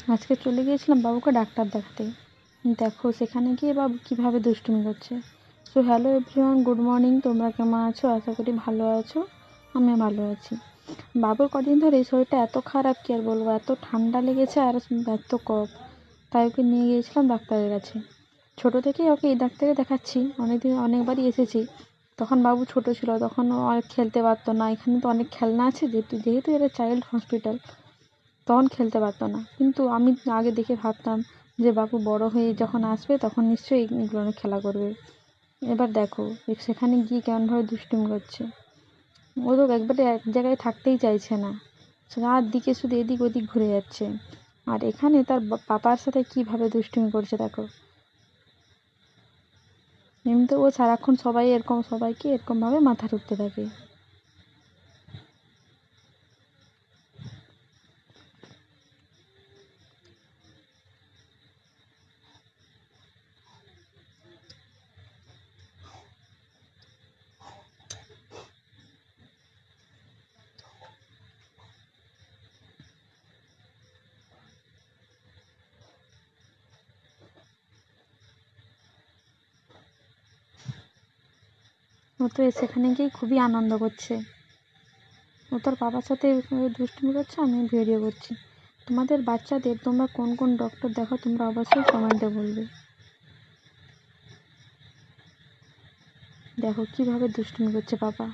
আজকে চলে গিয়েছিলাম বাবুকে ডাক্তার দেখাতে। দেখো সেখানে গিয়ে বাবু কীভাবে দুষ্টুমি করছে। So hello everyone, good morning. তোমরা কেমন আছো? আশা করি ভালো আছো। আমি ভালো আছি। বাবুর কদিন ধরে শরীরটা এত খারাপ, কি আর বলবো, এত ঠান্ডা লেগেছে আর এত কফ। তাই ওকে নিয়ে গিয়েছিলাম ডাক্তারের কাছে। ছোটো থেকেই ওকে এই ডাক্তারে দেখাচ্ছি, অনেকবারই এসেছি। তখন বাবু ছোট ছিল, তখন ও আর খেলতে পারতো না। এখানে তো অনেক খেলনা আছে, যেহেতু এটা চাইল্ড হসপিটাল, তখন খেলতে পারতো না। কিন্তু আমি আগে দেখে ভাবতাম যে বাবু বড় হয়ে যখন আসবে তখন নিশ্চয়ই এগুলো নিয়ে খেলা করবে। এবার দেখো সেখানে গিয়ে কেমনভাবে দুষ্টুমি করছে। ও তো একবারে এক জায়গায় থাকতেই চাইছে না, রাত দিকে শুধু এদিক ওদিক ঘুরে যাচ্ছে। আর এখানে তার পাপার সাথে কীভাবে দুষ্টুমি করছে দেখো। এমনিতে ও সারাক্ষণ সবাইকে এরকমভাবে মাথা ঠুকতে থাকে। ও তো সেখানে গিয়ে খুবই আনন্দ করছে। ও তোর বাবার সাথে দুষ্টুমি করছে, আমি ভিডিও করছি। তোমাদের বাচ্চাদের তোমরা কোন কোন ডক্টর দেখো তোমরা অবশ্যই কমেন্টে বলবে। দেখো কীভাবে দুষ্টুমি করছে বাবা।